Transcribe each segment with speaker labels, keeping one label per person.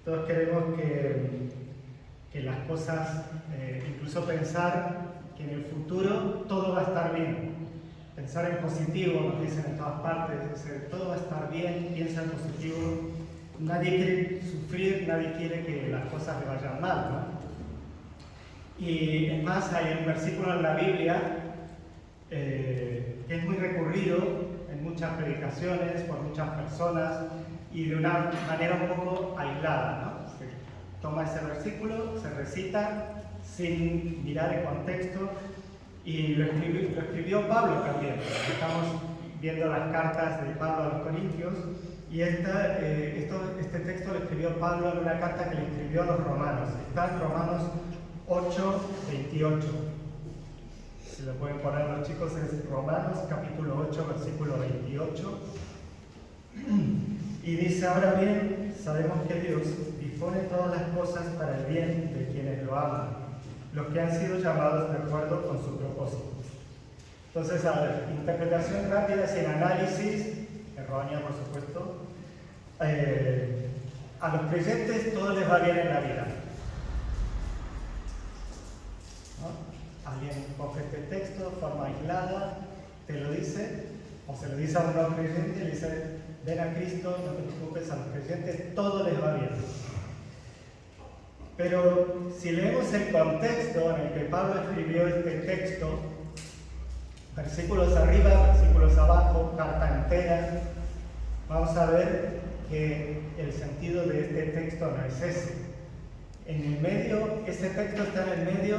Speaker 1: Todos queremos que las cosas, incluso pensar que en el futuro todo va a estar bien. Pensar en positivo, nos dicen en todas partes, todo va a estar bien, piensa en positivo. Nadie quiere sufrir, nadie quiere que las cosas le vayan mal, ¿no? Y es más, hay un versículo en la Biblia que es muy recurrido en muchas predicaciones, por muchas personas, y de una manera un poco aislada, ¿no? Se toma ese versículo, se recita sin mirar el contexto, y lo escribió Pablo también. Estamos viendo las cartas de Pablo a los Corintios, y este texto lo escribió Pablo en una carta que le escribió a los romanos. Está en Romanos 8, 28. Si lo pueden poner los chicos, es Romanos capítulo 8, versículo 28. Y dice: ahora bien, sabemos que Dios dispone todas las cosas para el bien de quienes lo aman, los que han sido llamados de acuerdo con su propósito. Entonces, a ver, interpretación rápida, sin análisis, errónea por supuesto. A los creyentes todo les va bien en la vida, ¿no? Alguien coge este texto de forma aislada, te lo dice, o se lo dice a un no creyente y le dice: ven a Cristo, no te preocupes, a los creyentes todo les va bien. Pero si leemos el contexto en el que Pablo escribió este texto, versículos arriba, versículos abajo, carta entera, vamos a ver que el sentido de este texto no es ese. En el medio, ese texto está en el medio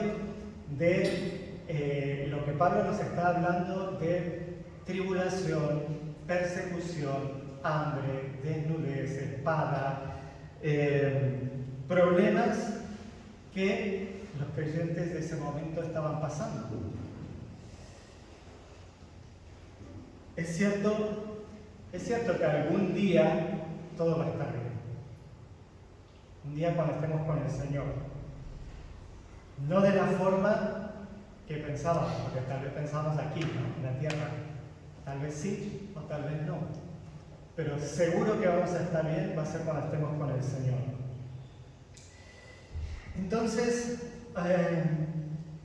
Speaker 1: de lo que Pablo nos está hablando de tribulación, persecución, hambre, desnudez, espada, problemas que los creyentes de ese momento estaban pasando. Es cierto que algún día todo va a estar bien. Un día cuando estemos con el Señor. No de la forma que pensábamos, porque tal vez pensamos aquí, ¿no?, en la tierra. Tal vez sí o tal vez no. Pero seguro que vamos a estar bien va a ser cuando estemos con el Señor. Entonces,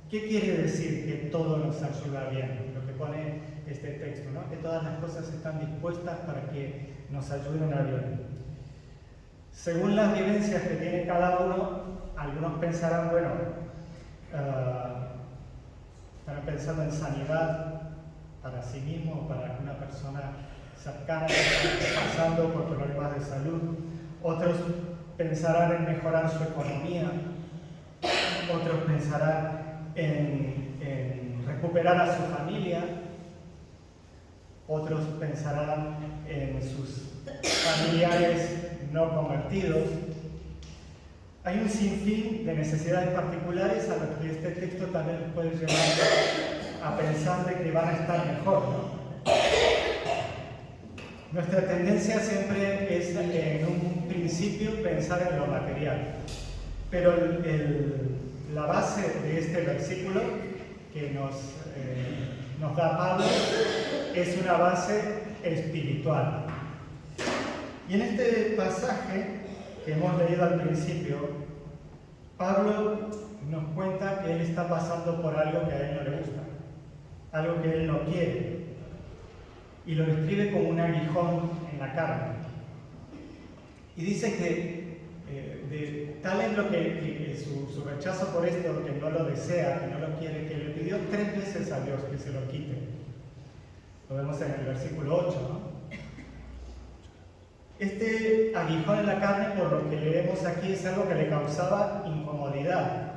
Speaker 1: ¿qué quiere decir que todo nos ayuda bien? Lo que pone este texto, ¿no? Que todas las cosas están dispuestas para que nos ayuden a bien. Según las vivencias que tiene cada uno, algunos pensarán, bueno, están pensando en sanidad para sí mismo o para alguna persona cercana que está pasando por problemas de salud. Otros pensarán en mejorar su economía. Otros pensarán en recuperar a su familia. Otros pensarán en sus familiares no convertidos. Hay un sinfín de necesidades particulares a las que este texto también nos puede llevar a pensar de que van a estar mejor, ¿no? Nuestra tendencia siempre es en un principio pensar en lo material, pero la base de este versículo que nos da Pablo es una base espiritual. Y en este pasaje que hemos leído al principio, Pablo nos cuenta que él está pasando por algo que a él no le gusta, algo que él no quiere, y lo describe como un aguijón en la carne. Y dice que tal es lo que su rechazo por esto, que no lo desea, que no lo quiere, que le pidió 3 veces a Dios que se lo quite. Lo vemos en el versículo 8, ¿no? Este aguijón en la carne, por lo que leemos aquí, es algo que le causaba incomodidad.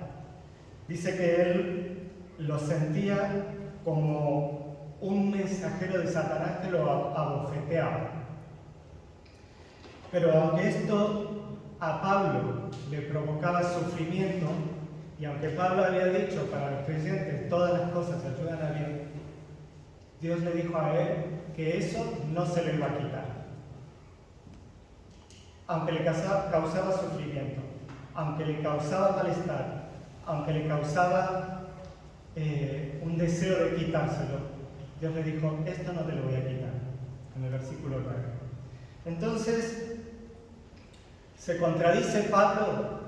Speaker 1: Dice que él lo sentía como un mensajero de Satanás que lo abofeteaba. Pero aunque esto a Pablo le provocaba sufrimiento, y aunque Pablo había dicho para los creyentes todas las cosas ayudan a bien, Dios le dijo a él que eso no se le iba a quitar. Aunque le causaba sufrimiento, aunque le causaba malestar, aunque le causaba un deseo de quitárselo, Dios le dijo: esto no te lo voy a quitar, en el versículo 9. Entonces, ¿Se contradice Pablo?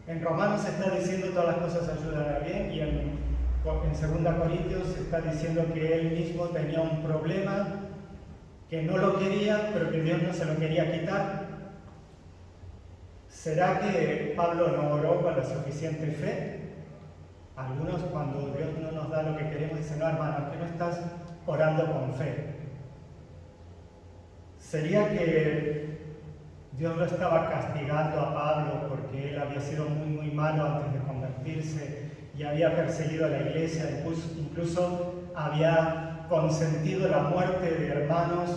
Speaker 1: En Romanos está diciendo todas las cosas ayudan a bien y en 2 Corintios está diciendo que él mismo tenía un problema, que no lo quería, pero que Dios no se lo quería quitar. ¿Será que Pablo no oró con la suficiente fe? Algunos, cuando Dios no nos da lo que queremos, dicen: no, hermano, que no estás orando con fe. ¿Sería que Dios lo estaba castigando a Pablo porque él había sido muy malo antes de convertirse y había perseguido a la iglesia, incluso había consentido la muerte de hermanos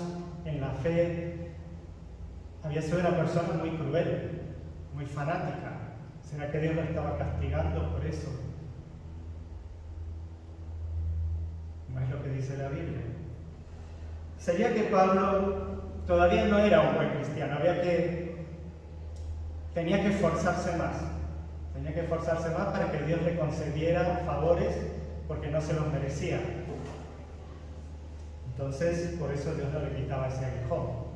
Speaker 1: en la fe? Había sido una persona muy cruel, muy fanática. ¿Será que Dios lo estaba castigando por eso? No es lo que dice la Biblia. ¿Sería que Pablo todavía no era un buen cristiano? Tenía que esforzarse más. Tenía que esforzarse más para que Dios le concediera favores porque no se los merecía. Entonces, por eso Dios no le quitaba ese aguijón.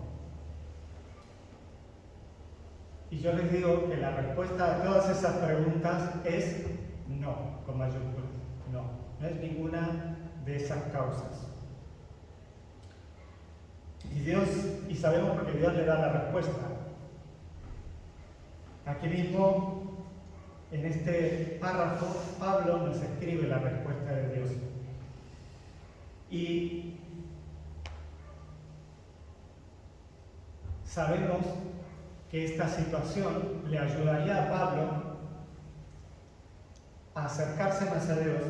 Speaker 1: Y yo les digo que la respuesta a todas esas preguntas es no, con mayúsculas. No es ninguna de esas causas. Y sabemos porque Dios le da la respuesta. Aquí mismo, en este párrafo, Pablo nos escribe la respuesta de Dios. Y sabemos que esta situación le ayudaría a Pablo a acercarse más a Dios,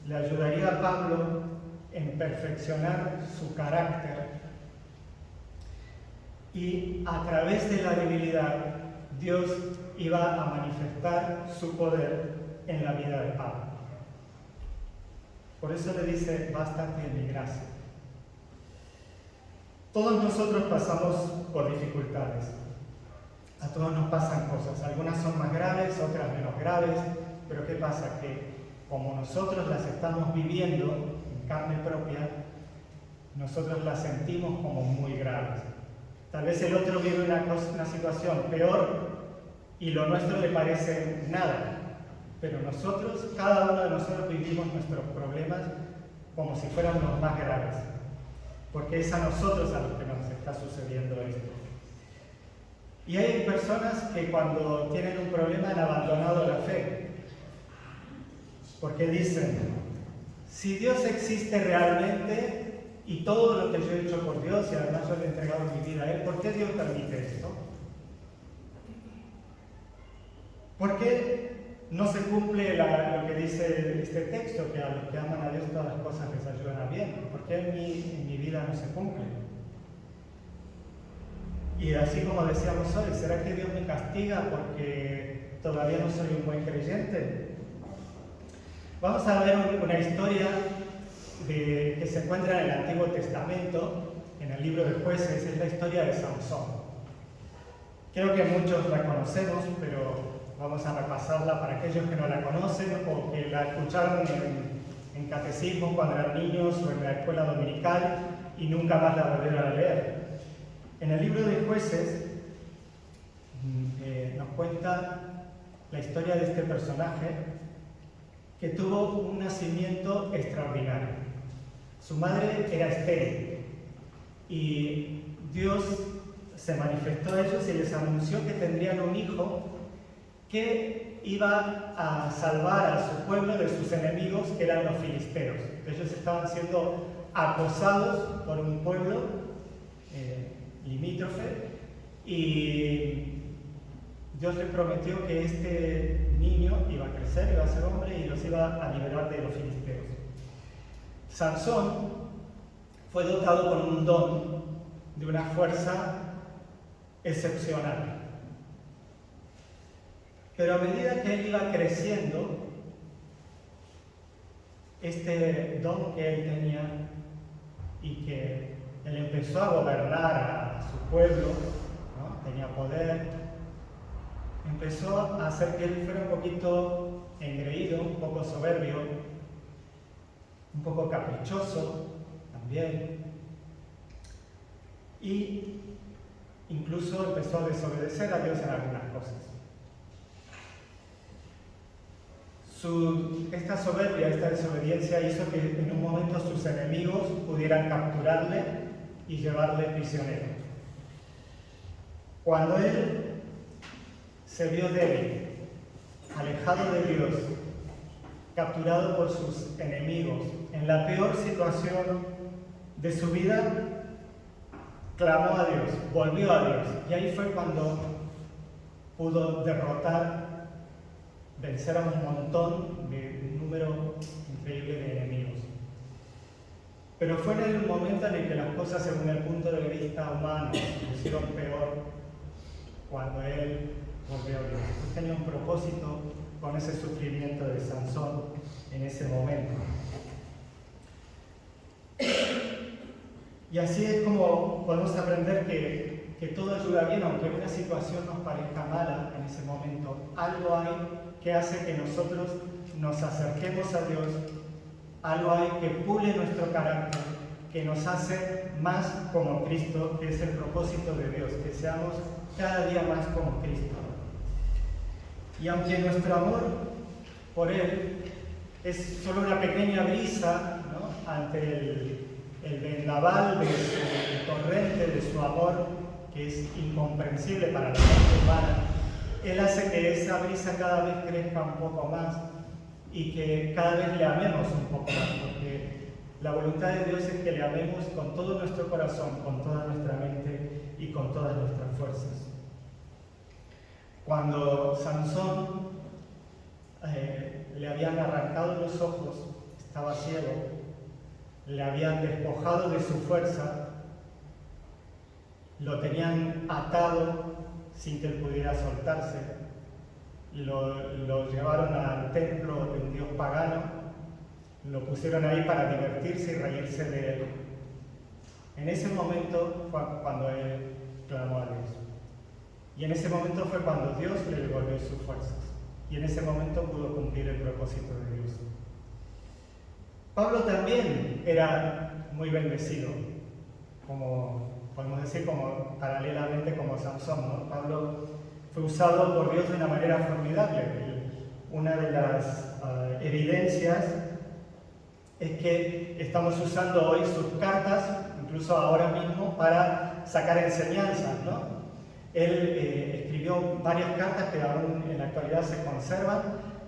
Speaker 1: le ayudaría a Pablo en perfeccionar su carácter, y a través de la debilidad Dios iba a manifestar su poder en la vida de Pablo. Por eso le dice: bástate en mi gracia. Todos nosotros pasamos por dificultades. A todos nos pasan cosas. Algunas son más graves, otras menos graves. Pero ¿qué pasa? Que como nosotros las estamos viviendo en carne propia, nosotros las sentimos como muy graves. Tal vez el otro vive una situación peor y lo nuestro le parece nada. Pero nosotros, cada uno de nosotros vivimos nuestros problemas como si fueran los más graves. Porque es a nosotros a los que nos está sucediendo esto. Y hay personas que cuando tienen un problema han abandonado la fe. Porque dicen: si Dios existe realmente y todo lo que yo he hecho por Dios y además yo le he entregado mi vida a Él, ¿por qué Dios permite esto? ¿Por qué no se cumple lo que dice este texto, que a los que aman a Dios todas las cosas les ayudan a bien? ¿Por qué en mi vida no se cumple? Y así como decíamos hoy, ¿será que Dios me castiga porque todavía no soy un buen creyente? Vamos a ver una historia que se encuentra en el Antiguo Testamento, en el libro de Jueces. Es la historia de Sansón. Creo que muchos la conocemos, pero vamos a repasarla para aquellos que no la conocen o que la escucharon en catecismo cuando eran niños o en la escuela dominical y nunca más la volvieron a leer. En el libro de Jueces nos cuenta la historia de este personaje que tuvo un nacimiento extraordinario. Su madre era estéril y Dios se manifestó a ellos y les anunció que tendrían un hijo que iba a salvar a su pueblo de sus enemigos, que eran los filisteos. Ellos estaban siendo acosados por un pueblo limítrofe, y Dios les prometió que este niño iba a crecer, iba a ser hombre y los iba a liberar de los filisteos. Sansón fue dotado con un don de una fuerza excepcional. Pero a medida que él iba creciendo, este don que él tenía y que él empezó a gobernar a su pueblo, ¿no? Tenía poder, empezó a hacer que él fuera un poquito engreído, un poco soberbio, un poco caprichoso también. Y incluso empezó a desobedecer a Dios en algunas cosas. Esta soberbia, esta desobediencia hizo que en un momento sus enemigos pudieran capturarle y llevarle prisionero. Cuando él se vio débil, alejado de Dios, capturado por sus enemigos, en la peor situación de su vida, clamó a Dios, volvió a Dios. Y ahí fue cuando pudo vencer a un montón un número increíble de enemigos. Pero fue en el momento en el que las cosas, según el punto de vista humano, se pusieron peor, cuando él volvió a Dios. Dios tenía un propósito con ese sufrimiento de Sansón en ese momento. Y así es como podemos aprender que todo ayuda bien, aunque una situación nos parezca mala en ese momento. Algo hay que hace que nosotros nos acerquemos a Dios, algo hay que pule nuestro carácter, que nos hace más como Cristo, que es el propósito de Dios, que seamos cada día más como Cristo. Y aunque nuestro amor por Él es solo una pequeña brisa, ¿no?, ante el vendaval de su torrente, de su amor, que es incomprensible para la mente humana, Él hace que esa brisa cada vez crezca un poco más y que cada vez le amemos un poco más, porque la voluntad de Dios es que le amemos con todo nuestro corazón, con toda nuestra mente y con todas nuestras fuerzas. Cuando Sansón le habían arrancado los ojos, estaba ciego, le habían despojado de su fuerza, lo tenían atado sin que él pudiera soltarse, lo llevaron al templo de un dios pagano, lo pusieron ahí para divertirse y reírse de él. En ese momento fue cuando él clamó a Dios. Y en ese momento fue cuando Dios le devolvió sus fuerzas. Y en ese momento pudo cumplir el propósito de Dios. Pablo también era muy bendecido, como podemos decir, como paralelamente como Sansón, ¿no? Pablo fue usado por Dios de una manera formidable. Una de las evidencias es que estamos usando hoy sus cartas, incluso ahora mismo, para sacar enseñanzas, ¿no? Él escribió varias cartas que aún en la actualidad se conservan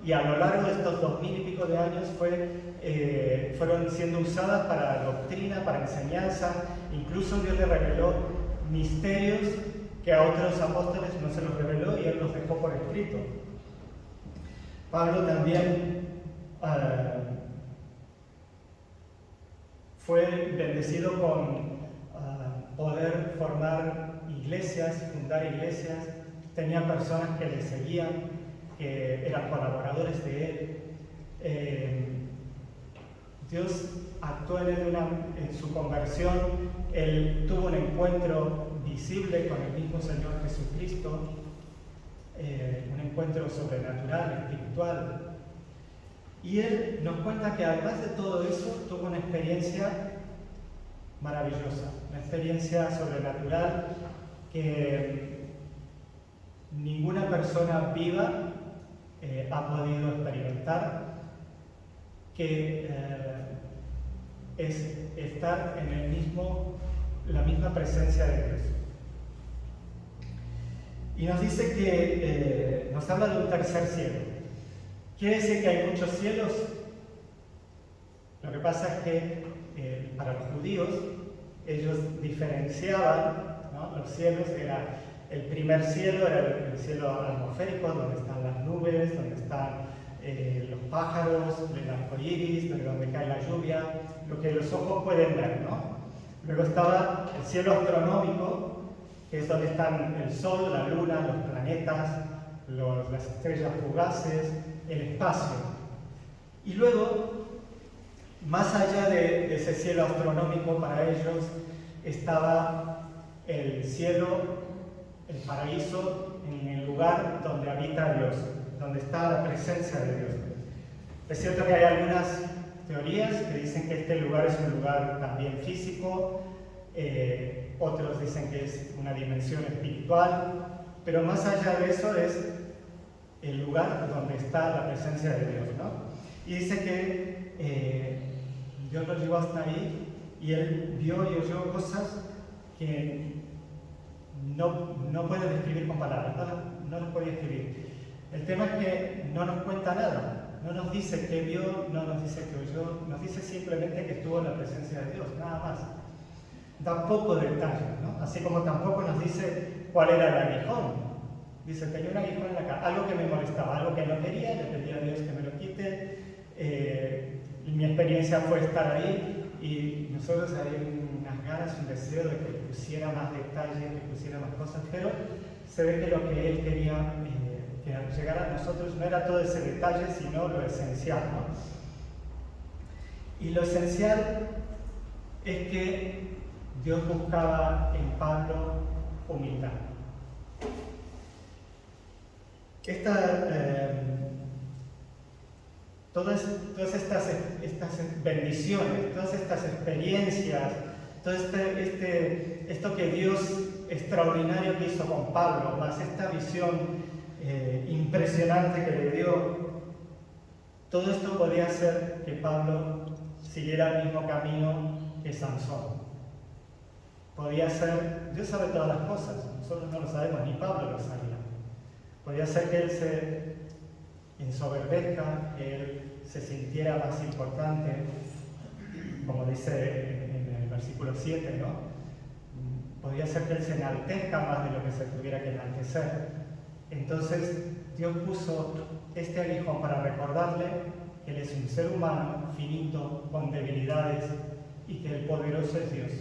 Speaker 1: y a lo largo de estos 2000 y pico de años fueron siendo usadas para doctrina, para enseñanza. Incluso Dios le reveló misterios que a otros apóstoles no se los reveló y Él los dejó por escrito. Pablo también fue bendecido con poder formar iglesias, fundar iglesias. Tenía personas que le seguían, que eran colaboradores de él. Dios actuó en él en su conversión. Él tuvo un encuentro visible con el mismo Señor Jesucristo, un encuentro sobrenatural, espiritual. Y él nos cuenta que además de todo eso, tuvo una experiencia maravillosa, una experiencia sobrenatural que ninguna persona viva ha podido experimentar, que es estar en la misma presencia de Dios. Y nos dice que nos habla de un tercer cielo. ¿Quiere decir que hay muchos cielos? Lo que pasa es que para los judíos ellos diferenciaban, ¿no? Los cielos. El primer cielo era el cielo atmosférico, donde están las nubes, donde están los pájaros, el arco iris, donde cae la lluvia, lo que los ojos pueden ver, ¿no? Luego estaba el cielo astronómico, que es donde están el sol, la luna, los planetas, las estrellas fugaces, el espacio. Y luego, más allá de ese cielo astronómico, para ellos estaba el cielo, el paraíso, en el lugar donde habita Dios, donde está la presencia de Dios. Es cierto que hay algunas teorías que dicen que este lugar es un lugar también físico, otros dicen que es una dimensión espiritual, pero más allá de eso es el lugar donde está la presencia de Dios, ¿no? Y dice que Dios lo llevó hasta ahí y él vio y oyó cosas que no puede describir con palabras, no los podía escribir. El tema es que no nos cuenta nada, no nos dice qué vio, no nos dice qué oyó, nos dice simplemente que estuvo en la presencia de Dios, nada más. Da poco detalle, ¿no? Así como tampoco nos dice cuál era el aguijón. Dice, tenía un aguijón en la cara, algo que me molestaba, algo que no quería, le pedí a Dios que me lo quite. Mi experiencia fue estar ahí y nosotros hay unas ganas, un deseo de que pusiera más detalles, que pusiera más cosas, pero se ve que lo que él quería que al llegar a nosotros no era todo ese detalle, sino lo esencial, ¿no? Y lo esencial es que Dios buscaba en Pablo humildad. Todas estas bendiciones, todas estas experiencias, todo esto que Dios extraordinario que hizo con Pablo, más esta visión impresionante que le dio, todo esto podía hacer que Pablo siguiera el mismo camino que Sansón. Podía ser, Dios sabe todas las cosas, nosotros no lo sabemos, ni Pablo lo sabía. Podía ser que él se ensoberbezca, que él se sintiera más importante, como dice en el versículo 7, ¿no? Podía ser que él se enaltezca más de lo que se tuviera que enaltecer. Entonces, Dios puso este aguijón para recordarle que él es un ser humano, finito, con debilidades, y que el poderoso es Dios,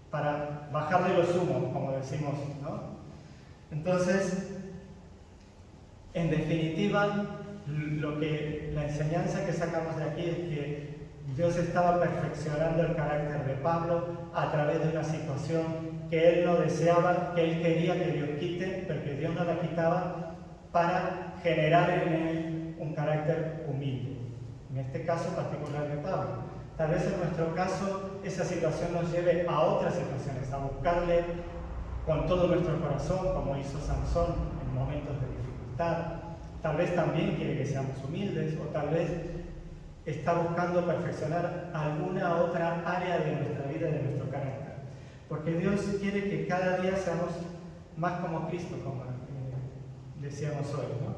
Speaker 1: para bajarle los humos, como decimos, ¿no? Entonces, en definitiva, la enseñanza que sacamos de aquí es que Dios estaba perfeccionando el carácter de Pablo a través de una situación que él no deseaba, que él quería que Dios quite, pero que Dios no la quitaba, para generar en él un carácter humilde. En este caso particular de Pablo. Tal vez en nuestro caso esa situación nos lleve a otras situaciones, a buscarle con todo nuestro corazón, como hizo Sansón en momentos de dificultad. Tal vez también quiere que seamos humildes, o tal vez está buscando perfeccionar alguna otra área de nuestra vida y de nuestro carácter. Porque Dios quiere que cada día seamos más como Cristo, como decíamos hoy, ¿no?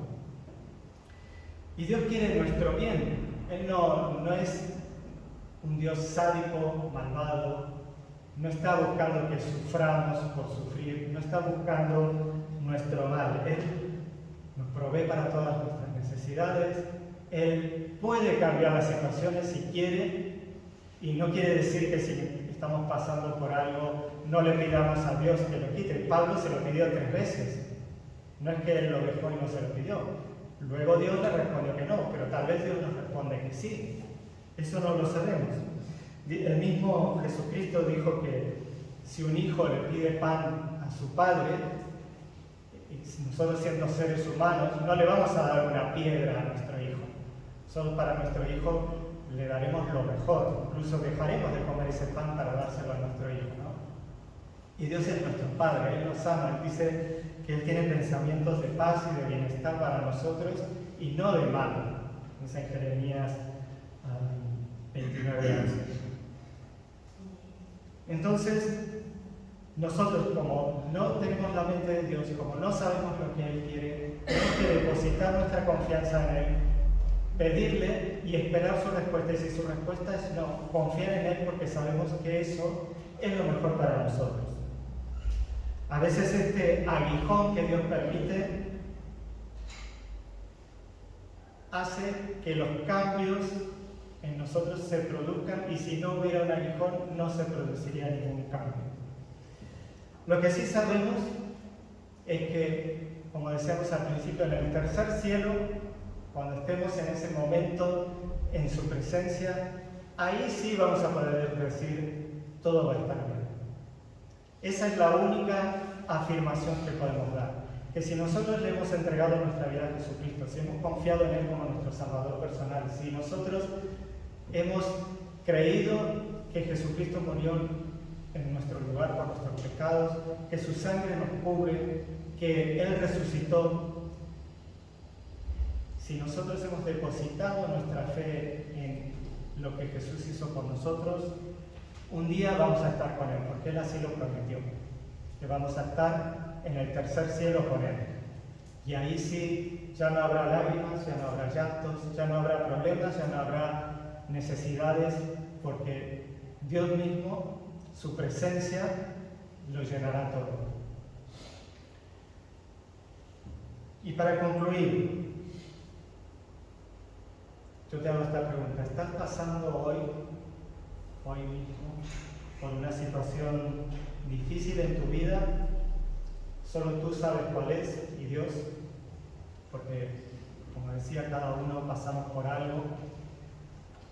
Speaker 1: Y Dios quiere nuestro bien. Él no es un Dios sádico, malvado, no está buscando que suframos por sufrir, no está buscando nuestro mal. Él nos provee para todas nuestras necesidades. Él puede cambiar las situaciones si quiere, y no quiere decir que si estamos pasando por algo no le pidamos a Dios que lo quite. Pablo se lo pidió 3 veces. No es que él lo dejó y no se lo pidió. Luego Dios le respondió que no, pero tal vez Dios nos responde que sí. Eso no lo sabemos. El mismo Jesucristo dijo que si un hijo le pide pan a su padre, y nosotros siendo seres humanos, no le vamos a dar una piedra a nuestro hijo. Solo para nuestro hijo le daremos lo mejor. Incluso dejaremos de comer ese pan para dárselo a nuestro hijo, ¿no? Y Dios es nuestro Padre, Él nos ama. Él dice que Él tiene pensamientos de paz y de bienestar para nosotros y no de mal. Dice en Jeremías 29:11. Entonces, nosotros, como no tenemos la mente de Dios, como no sabemos lo que Él quiere, tenemos que depositar nuestra confianza en Él, pedirle y esperar su respuesta. Y si su respuesta es no, confiar en Él, porque sabemos que eso es lo mejor para nosotros. A veces este aguijón que Dios permite hace que los cambios en nosotros se produzcan, y si no hubiera un aguijón no se produciría ningún cambio. Lo que sí sabemos es que, como decíamos al principio, en el tercer cielo, cuando estemos en ese momento en su presencia, ahí sí vamos a poder decir todo va a estar bien. Esa es la única afirmación que podemos dar, que si nosotros le hemos entregado nuestra vida a Jesucristo, si hemos confiado en Él como nuestro Salvador personal, si nosotros hemos creído que Jesucristo murió en nuestro lugar por nuestros pecados, que su sangre nos cubre, que Él resucitó. Si nosotros hemos depositado nuestra fe en lo que Jesús hizo por nosotros, un día vamos a estar con Él, porque Él así lo prometió, que vamos a estar en el tercer cielo con Él. Y ahí sí, ya no habrá lágrimas, ya no habrá llantos, ya no habrá problemas, ya no habrá necesidades, porque Dios mismo, su presencia, lo llenará todo. Y para concluir, yo te hago esta pregunta: ¿estás pasando hoy mismo, por una situación difícil en tu vida? Solo tú sabes cuál es, y Dios, porque, como decía, cada uno pasamos por algo.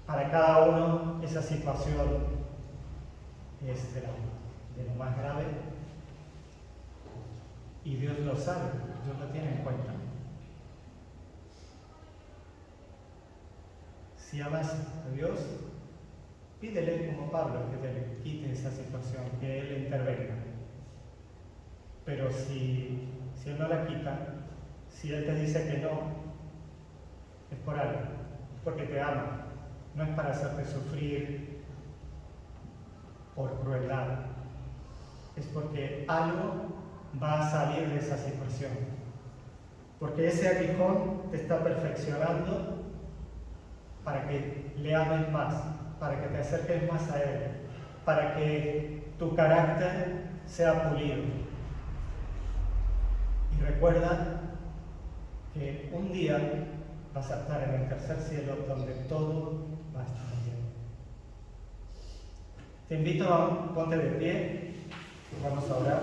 Speaker 1: Para cada uno esa situación es de lo más grave, y Dios lo sabe, Dios lo tiene en cuenta. Si amas a Dios, pídele como Pablo que te quite esa situación, que Él intervenga. Pero si Él no la quita, si Él te dice que no, es por algo, es porque te ama, no es para hacerte sufrir por crueldad, es porque algo va a salir de esa situación, porque ese aguijón te está perfeccionando para que le ames más, para que te acerques más a Él, para que tu carácter sea pulido. Y recuerda que un día vas a estar en el tercer cielo, donde todo va a estar bien. Te invito a ponte de pie, vamos a orar.